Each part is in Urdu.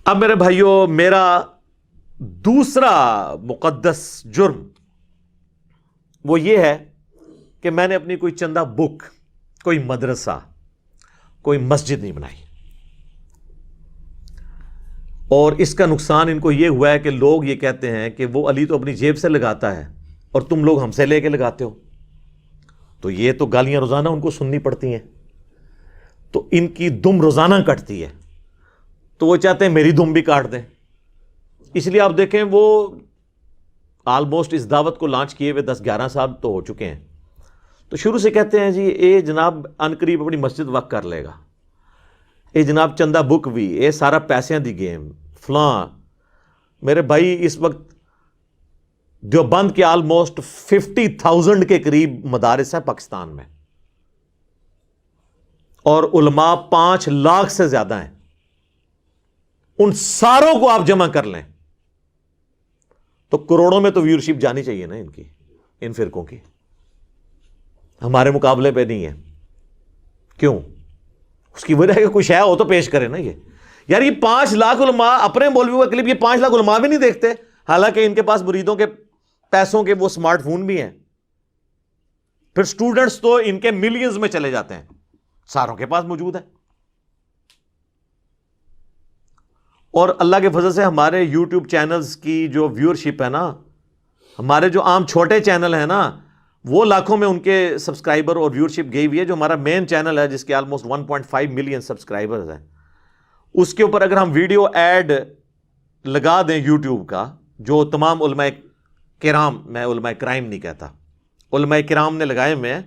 اب میرے بھائیوں، میرا دوسرا مقدس جرم وہ یہ ہے کہ میں نے اپنی کوئی چندہ بک، کوئی مدرسہ، کوئی مسجد نہیں بنائی. اور اس کا نقصان ان کو یہ ہوا ہے کہ لوگ یہ کہتے ہیں کہ وہ علی تو اپنی جیب سے لگاتا ہے اور تم لوگ ہم سے لے کے لگاتے ہو. تو یہ تو گالیاں روزانہ ان کو سننی پڑتی ہیں، تو ان کی دم روزانہ کٹتی ہے، تو وہ چاہتے ہیں میری دم بھی کاٹ دیں. اس لیے آپ دیکھیں وہ آلموسٹ اس دعوت کو لانچ کیے ہوئے 10-11 سال تو ہو چکے ہیں. تو شروع سے کہتے ہیں جی اے جناب انقریب اپنی مسجد وقت کر لے گا، اے جناب چندہ بک بھی، اے سارا پیسیاں دی گیم فلاں. میرے بھائی اس وقت دیوبند کے آلموسٹ 50,000 کے قریب مدارس ہیں پاکستان میں، اور علماء 5 لاکھ سے زیادہ ہیں. ان ساروں کو آپ جمع کر لیں تو کروڑوں میں تو ویورشپ جانی چاہیے نا ان کی، ان فرقوں کی. ہمارے مقابلے پہ نہیں ہے. کیوں؟ اس کی وجہ ہے کہ کچھ ہے ہو تو پیش کرے نا. یہ یار یہ 5 لاکھ علماء اپنے مولوی کا کلپ، یہ 5 لاکھ علماء بھی نہیں دیکھتے، حالانکہ ان کے پاس مریدوں کے پیسوں کے وہ سمارٹ فون بھی ہیں. پھر سٹوڈنٹس تو ان کے ملینز میں چلے جاتے ہیں، ساروں کے پاس موجود ہے. اور اللہ کے فضل سے ہمارے یوٹیوب چینلز کی جو ویورشپ ہے نا، ہمارے جو عام چھوٹے چینل ہیں نا، وہ لاکھوں میں ان کے سبسکرائبر اور ویورشپ گئی ہوئی ہے. جو ہمارا مین چینل ہے جس کے آلموسٹ 1.5 ملین سبسکرائبرز ہیں، اس کے اوپر اگر ہم ویڈیو ایڈ لگا دیں یوٹیوب کا، جو تمام علماء کرام، میں علماء کرائم نہیں کہتا، علماء کرام نے لگائے میں،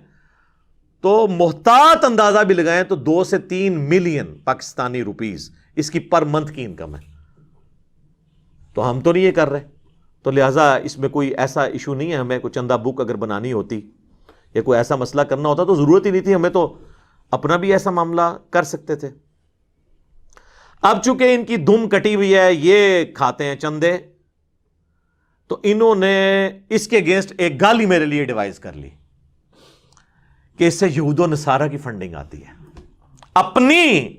تو محتاط اندازہ بھی لگائیں تو 2 سے 3 ملین پاکستانی روپیز اس کی پر منتھ کی انکم ہے. تو ہم تو نہیں یہ کر رہے، تو لہٰذا اس میں کوئی ایسا ایشو نہیں ہے. ہمیں کوئی چندہ بک اگر بنانی ہوتی یا کوئی ایسا مسئلہ کرنا ہوتا تو ضرورت ہی نہیں تھی، ہمیں تو اپنا بھی ایسا معاملہ کر سکتے تھے. اب چونکہ ان کی دم کٹی ہوئی ہے، یہ کھاتے ہیں چندے، تو انہوں نے اس کے اگینسٹ ایک گالی میرے لیے ڈیوائز کر لی کہ اس سے یہود و نصارہ کی فنڈنگ آتی ہے. اپنی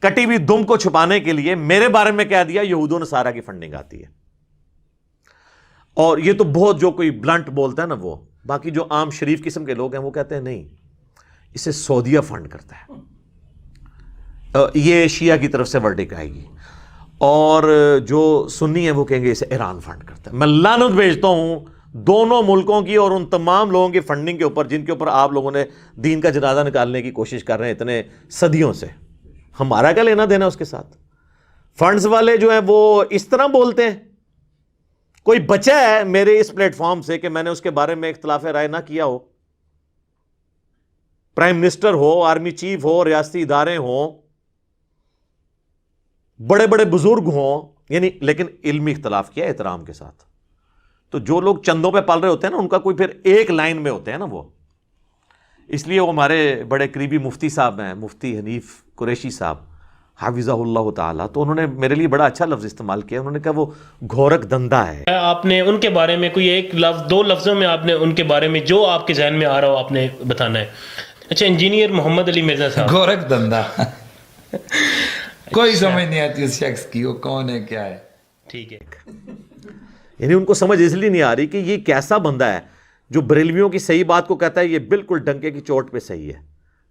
کٹی ہوئی دم کو چھپانے کے لیے میرے بارے میں کہہ دیا یہود و نصارہ کی فنڈنگ آتی ہے. اور یہ تو بہت جو کوئی بلنٹ بولتا ہے نا وہ، باقی جو عام شریف قسم کے لوگ ہیں وہ کہتے ہیں نہیں، اسے سعودیہ فنڈ کرتا ہے، یہ شیعہ کی طرف سے ورڈک آئے گی. اور جو سنی ہیں وہ کہیں گے اسے ایران فنڈ کرتا ہے. میں لعنت بھیجتا ہوں دونوں ملکوں کی اور ان تمام لوگوں کی فنڈنگ کے اوپر جن کے اوپر آپ لوگوں نے دین کا جنازہ نکالنے کی کوشش کر رہے ہیں اتنے صدیوں سے. ہمارا کیا لینا دینا اس کے ساتھ؟ فنڈز والے جو ہیں وہ اس طرح بولتے ہیں. کوئی بچہ ہے میرے اس پلیٹ فارم سے کہ میں نے اس کے بارے میں اختلاف رائے نہ کیا ہو، پرائم منسٹر ہو، آرمی چیف ہو، ریاستی ادارے ہوں، بڑے بڑے بزرگ ہوں، یعنی لیکن علمی اختلاف کیا احترام کے ساتھ. تو جو لوگ چندوں پہ پل رہے ہوتے ہیں نا، ان کا کوئی پھر ایک لائن میں ہوتے ہیں نا وہ، اس لیے وہ ہمارے بڑے قریبی مفتی صاحب ہیں، مفتی حنیف قریشی صاحب حافظہ اللہ تعالیٰ، تو انہوں نے میرے لیے بڑا اچھا لفظ استعمال کیا. انہوں نے کہا وہ گھورک دندہ ہے. آپ نے ان کے بارے میں کوئی ایک لفظ، 2 لفظوں میں آپ نے ان کے بارے میں جو آپ کے ذہن میں آ رہا ہو آپ نے بتانا ہے. اچھا، انجینئر محمد علی مرزا صاحب. گھورک دندہ کوئی سمجھ نہیں آتی اس شخص کی، وہ کون ہے کیا ہے. ٹھیک ہے. یعنی ان کو سمجھ اس لیے نہیں آ رہی کہ یہ کیسا بندہ ہے جو بریلویوں کی صحیح بات کو کہتا ہے یہ بالکل ڈنکے کی چوٹ پہ صحیح ہے،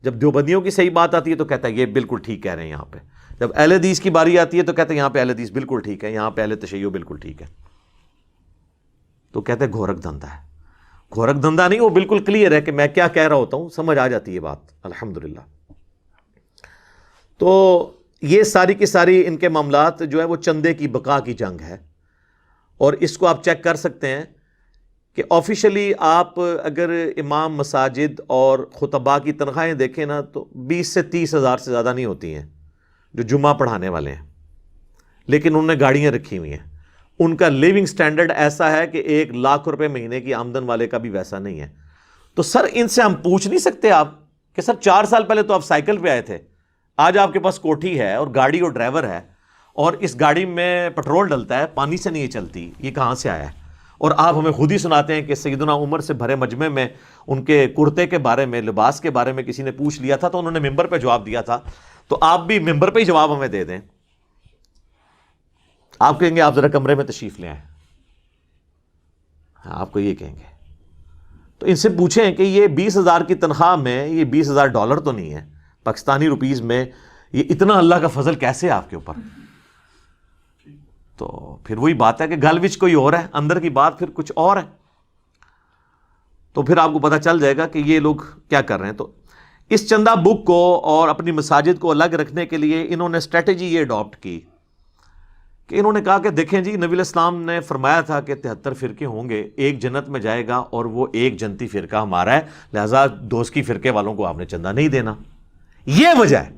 جب دیوبندیوں کی صحیح بات آتی ہے تو کہتا ہے یہ بالکل ٹھیک کہہ رہے ہیں یہاں پہ، جب اہل حدیث کی باری آتی ہے تو کہتے ہیں یہاں پہ اہل حدیث بالکل ٹھیک ہے، یہاں پہ اہل تشیع بالکل ٹھیک ہے. تو کہتے ہیں گھورک دندہ ہے. گھورک دندہ نہیں، وہ بالکل کلیئر ہے کہ میں کیا کہہ رہا ہوتا ہوں، سمجھ آ جاتی ہے بات الحمدللہ. تو یہ ساری کی ساری ان کے معاملات جو ہے وہ چندے کی بقا کی جنگ ہے. اور اس کو آپ چیک کر سکتے ہیں کہ آفیشلی آپ اگر امام مساجد اور خطباء کی تنخواہیں دیکھیں نا تو 20 سے 30 ہزار سے زیادہ نہیں ہوتی ہیں جو جمعہ پڑھانے والے ہیں، لیکن انہوں نے گاڑیاں رکھی ہوئی ہیں. ان کا لیونگ سٹینڈرڈ ایسا ہے کہ 1 لاکھ روپے مہینے کی آمدن والے کا بھی ویسا نہیں ہے. تو سر ان سے ہم پوچھ نہیں سکتے آپ کہ سر 4 سال پہلے تو آپ سائیکل پہ آئے تھے، آج آپ کے پاس کوٹھی ہے اور گاڑی اور ڈرائیور ہے، اور اس گاڑی میں پیٹرول ڈلتا ہے، پانی سے نہیں چلتی، یہ کہاں سے آیا ہے؟ اور آپ ہمیں خود ہی سناتے ہیں کہ سیدنا عمر سے بھرے مجمع میں ان کے کرتے کے بارے میں، لباس کے بارے میں کسی نے پوچھ لیا تھا تو انہوں نے ممبر پہ جواب دیا تھا. تو آپ بھی ممبر پہ ہی جواب ہمیں دے دیں. آپ کہیں گے آپ ذرا کمرے میں تشریف لے آئیں، ہاں آپ کو یہ کہیں گے. تو ان سے پوچھیں کہ یہ 20,000 کی تنخواہ میں یہ $20,000 تو نہیں ہے پاکستانی روپیز میں، یہ اتنا اللہ کا فضل کیسے آپ کے اوپر؟ تو پھر وہی بات ہے کہ گل وچ کوئی اور ہے، اندر کی بات پھر کچھ اور ہے. تو پھر آپ کو پتہ چل جائے گا کہ یہ لوگ کیا کر رہے ہیں. تو اس چندہ بک کو اور اپنی مساجد کو الگ رکھنے کے لیے انہوں نے اسٹریٹجی یہ اڈاپٹ کی کہ انہوں نے کہا کہ دیکھیں جی، نبی علیہ السلام نے فرمایا تھا کہ 73 فرقے ہوں گے، ایک جنت میں جائے گا اور وہ ایک جنتی فرقہ ہمارا ہے، لہذا دوست کی فرقے والوں کو آپ نے چندہ نہیں دینا. یہ وجہ ہے،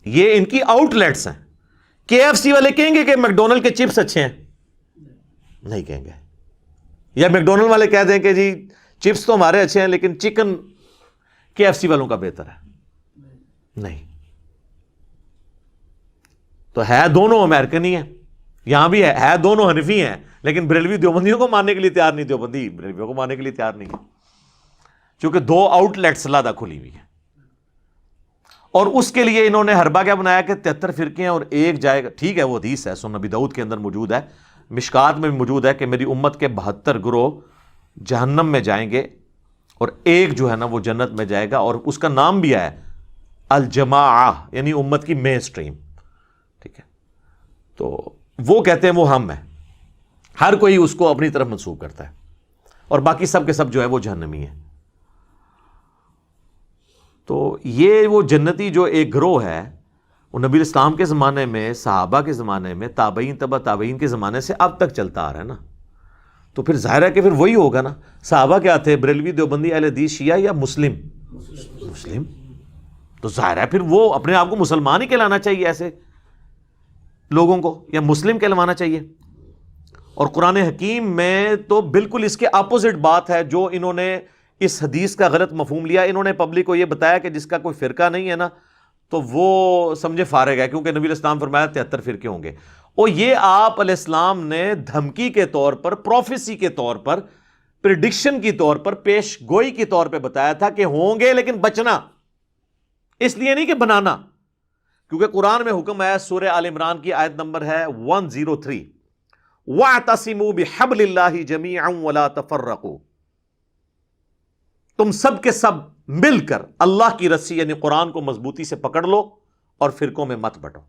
یہ ان کی آؤٹ لیٹس ہیں. KFC والے کہیں گے کہ میکڈونلڈ کے چپس اچھے ہیں؟ نہیں کہیں گے. یا میکڈونلڈ والے کہہ دیں کہ جی چپس تو ہمارے اچھے ہیں لیکن چکن KFC والوں کا بہتر ہے؟ نہیں. تو ہے دونوں امریکن ہی ہیں، یہاں بھی ہے دونوں حنفی ہیں، لیکن بریلوی دیوبندیوں کو ماننے کے لیے تیار نہیں، دیوبندی بریلویوں کو ماننے کے لیے تیار نہیں ہے، چونکہ دو آؤٹ لیٹس علیحدہ کھلی ہوئی ہیں. اور اس کے لیے انہوں نے حربہ کیا بنایا کہ 73 فرقے ہیں اور ایک جائے گا. ٹھیک ہے، وہ حدیث ہے، سنن نبی داؤد کے اندر موجود ہے، مشکات میں بھی موجود ہے کہ میری امت کے 72 گروہ جہنم میں جائیں گے اور ایک جو ہے نا وہ جنت میں جائے گا، اور اس کا نام بھی ہے الجماعہ، یعنی امت کی مین سٹریم. ٹھیک ہے، تو وہ کہتے ہیں وہ ہم ہیں، ہر کوئی اس کو اپنی طرف منسوب کرتا ہے، اور باقی سب کے سب جو ہے وہ جہنمی ہیں. تو یہ وہ جنتی جو ایک گروہ ہے، وہ نبی اسلام کے زمانے میں، صحابہ کے زمانے میں، تابعین تبع تابعین کے زمانے سے اب تک چلتا آ رہا ہے نا. تو پھر ظاہر ہے کہ پھر وہی ہوگا نا. صحابہ کیا تھے؟ بریلوی، دیوبندی، اہل حدیث، شیعہ یا مسلم؟ مسلم. تو ظاہر ہے پھر وہ اپنے آپ کو مسلمان ہی کہلانا چاہیے ایسے لوگوں کو، یا مسلم کہلوانا چاہیے. اور قرآن حکیم میں تو بالکل اس کے اپوزٹ بات ہے. جو انہوں نے اس حدیث کا غلط مفہوم لیا، انہوں نے پبلک کو یہ بتایا کہ جس کا کوئی فرقہ نہیں ہے نا تو وہ سمجھے فارغ ہے، کیونکہ نبی علیہ السلام فرمایا 73 فرقے ہوں گے. اور یہ آپ علیہ السلام نے دھمکی کے طور پر، پروفیسی کے طور پر، پریڈکشن کی طور پر، پیش گوئی کے طور پہ بتایا تھا کہ ہوں گے لیکن بچنا، اس لیے نہیں کہ بنانا. کیونکہ قرآن میں حکم ہے، سورہ آل عمران کی آیت نمبر ہے 103، وَاعْتَصِمُوا بِحَبْلِ اللَّهِ جَمِيعًا وَلَا تَفَرَّقُوا. تم سب کے سب مل کر اللہ کی رسی یعنی قرآن کو مضبوطی سے پکڑ لو اور فرقوں میں مت بٹو.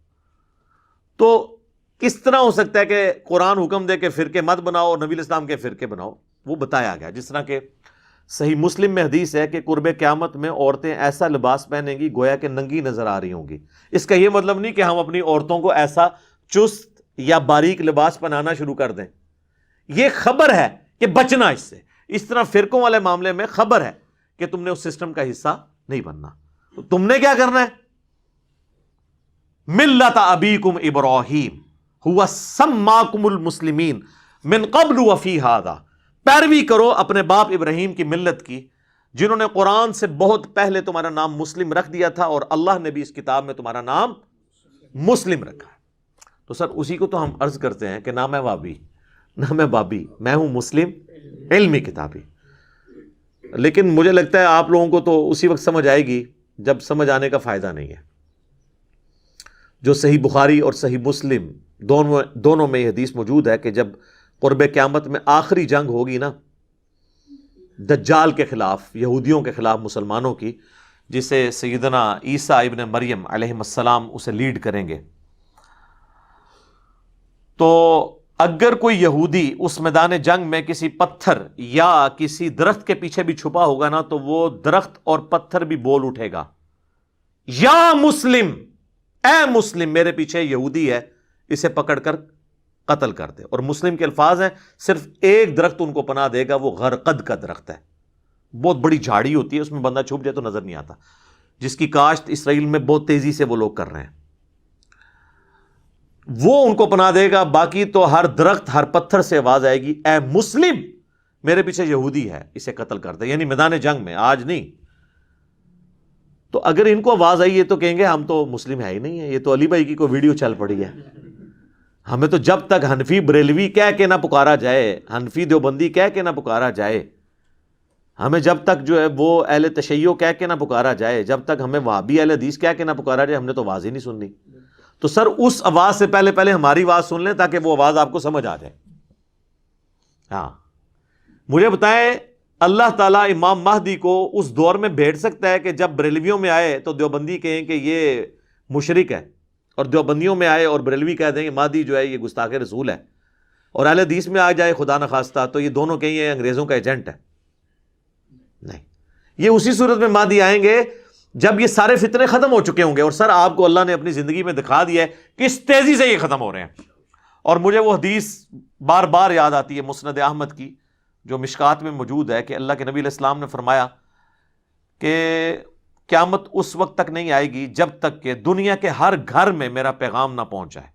تو کس طرح ہو سکتا ہے کہ قرآن حکم دے کہ فرقے مت بناؤ اور نبی الاسلام کے فرقے بناؤ؟ وہ بتایا گیا. جس طرح کہ صحیح مسلم میں حدیث ہے کہ قرب قیامت میں عورتیں ایسا لباس پہنیں گی گویا کہ ننگی نظر آ رہی ہوں گی. اس کا یہ مطلب نہیں کہ ہم اپنی عورتوں کو ایسا چست یا باریک لباس پہنانا شروع کر دیں. یہ خبر ہے کہ بچنا اس سے. اس طرح فرقوں والے معاملے میں خبر ہے کہ تم نے اس سسٹم کا حصہ نہیں بننا. تو تم نے کیا کرنا ہے؟ ملت ابیکم ابراہیم ہوا سماکم المسلمین من قبل وفی ھذا. پیروی کرو اپنے باپ ابراہیم کی ملت کی، جنہوں نے قرآن سے بہت پہلے تمہارا نام مسلم رکھ دیا تھا، اور اللہ نے بھی اس کتاب میں تمہارا نام مسلم رکھا ہے. تو سر اسی کو تو ہم عرض کرتے ہیں کہ نہ میں وابی نہ میں بابی، میں ہوں مسلم علمی کتابی. لیکن مجھے لگتا ہے آپ لوگوں کو تو اسی وقت سمجھ آئے گی جب سمجھ آنے کا فائدہ نہیں ہے. جو صحیح بخاری اور صحیح مسلم دونوں میں یہ حدیث موجود ہے کہ جب قرب قیامت میں آخری جنگ ہوگی نا دجال کے خلاف، یہودیوں کے خلاف مسلمانوں کی، جسے سیدنا عیسیٰ ابن مریم علیہ السلام اسے لیڈ کریں گے، تو اگر کوئی یہودی اس میدان جنگ میں کسی پتھر یا کسی درخت کے پیچھے بھی چھپا ہوگا نا تو وہ درخت اور پتھر بھی بول اٹھے گا، یا مسلم، اے مسلم، میرے پیچھے یہودی ہے، اسے پکڑ کر قتل کر دے. اور مسلم کے الفاظ ہیں، صرف ایک درخت ان کو پناہ دے گا، وہ غرقد کا درخت ہے، بہت بڑی جھاڑی ہوتی ہے، اس میں بندہ چھپ جائے تو نظر نہیں آتا، جس کی کاشت اسرائیل میں بہت تیزی سے وہ لوگ کر رہے ہیں. وہ ان کو پناہ دے گا. باقی تو ہر درخت، ہر پتھر سے آواز آئے گی، اے مسلم، میرے پیچھے یہودی ہے، اسے قتل کر دے. یعنی میدان جنگ میں، آج نہیں. تو اگر ان کو آواز آئی ہے تو کہیں گے ہم تو مسلم ہے ہی نہیں ہے، یہ تو علی بھائی کی کوئی ویڈیو چل پڑی ہے. ہمیں تو جب تک حنفی بریلوی کہہ کے نہ پکارا جائے، حنفی دیوبندی کہہ کے نہ پکارا جائے، ہمیں جب تک جو ہے وہ اہل تشیع کہہ کے نہ پکارا جائے، جب تک ہمیں وہابی اہل حدیث کہہ کے نہ پکارا جائے، ہم نے تو آواز ہی نہیں سننی. تو سر اس آواز سے پہلے پہلے ہماری آواز سن لیں تاکہ وہ آواز آپ کو سمجھ آ جائے. ہاں مجھے بتائیں اللہ تعالیٰ امام مہدی کو اس دور میں بھیج سکتا ہے کہ جب بریلویوں میں آئے تو دیوبندی کہیں کہ یہ مشرک ہے، اور دیوبندیوں میں آئے اور بریلوی کہہ دیں کہ مہدی جو ہے یہ گستاخ رسول ہے، اور اہل حدیث میں آ جائے خدا نخواستہ تو یہ دونوں کہیں یہ انگریزوں کا ایجنٹ ہے؟ نہیں. یہ اسی صورت میں مہدی آئیں گے جب یہ سارے فتنے ختم ہو چکے ہوں گے. اور سر آپ کو اللہ نے اپنی زندگی میں دکھا دیا ہے کس تیزی سے یہ ختم ہو رہے ہیں. اور مجھے وہ حدیث بار بار یاد آتی ہے مسند احمد کی جو مشکات میں موجود ہے کہ اللہ کے نبی علیہ السلام نے فرمایا کہ قیامت اس وقت تک نہیں آئے گی جب تک کہ دنیا کے ہر گھر میں میرا پیغام نہ پہنچ جائے،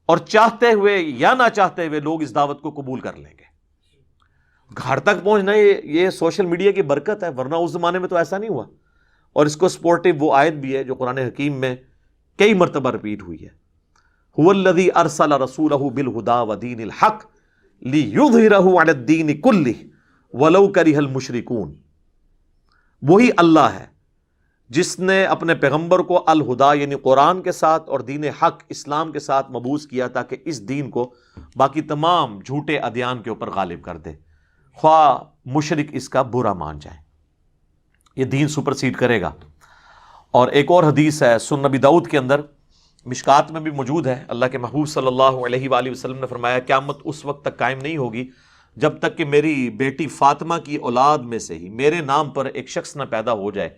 اور چاہتے ہوئے یا نہ چاہتے ہوئے لوگ اس دعوت کو قبول کر لیں گے. گھر تک پہنچنا یہ سوشل میڈیا کی برکت ہے، ورنہ اس زمانے میں تو ایسا نہیں ہوا. اور اس کو سپورٹیو وہ آیت بھی ہے جو قرآن حکیم میں کئی مرتبہ رپیٹ ہوئی ہے، هو الذی ارسل رسولہ بالہدی ودین الحق لیظہرہ علی الدین کلہ ولو کرہ المشرکون. وہی اللہ ہے جس نے اپنے پیغمبر کو الہدا یعنی قرآن کے ساتھ اور دین حق اسلام کے ساتھ مبعوث کیا تاکہ اس دین کو باقی تمام جھوٹے ادیان کے اوپر غالب کر دے، خواہ مشرک اس کا برا مان جائے. یہ دین سپرسیڈ کرے گا. اور ایک اور حدیث ہے سنن نبی داؤد کے اندر، مشکات میں بھی موجود ہے، اللہ کے محبوب صلی اللہ علیہ وآلہ وسلم نے فرمایا قیامت اس وقت تک قائم نہیں ہوگی جب تک کہ میری بیٹی فاطمہ کی اولاد میں سے ہی میرے نام پر ایک شخص نہ پیدا ہو جائے،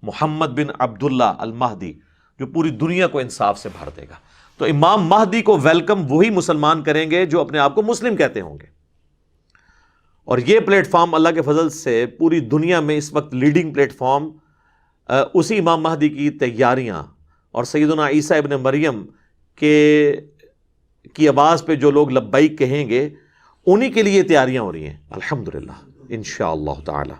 محمد بن عبداللہ المہدی، جو پوری دنیا کو انصاف سے بھر دے گا. تو امام مہدی کو ویلکم وہی مسلمان کریں گے جو اپنے آپ کو مسلم کہتے ہوں گے. اور یہ پلیٹ فارم اللہ کے فضل سے پوری دنیا میں اس وقت لیڈنگ پلیٹ فارم اسی امام مہدی کی تیاریاں اور سیدنا عیسیٰ ابن مریم کی آواز پہ جو لوگ لبیک کہیں گے انہی کے لیے تیاریاں ہو رہی ہیں الحمدللہ انشاءاللہ تعالی.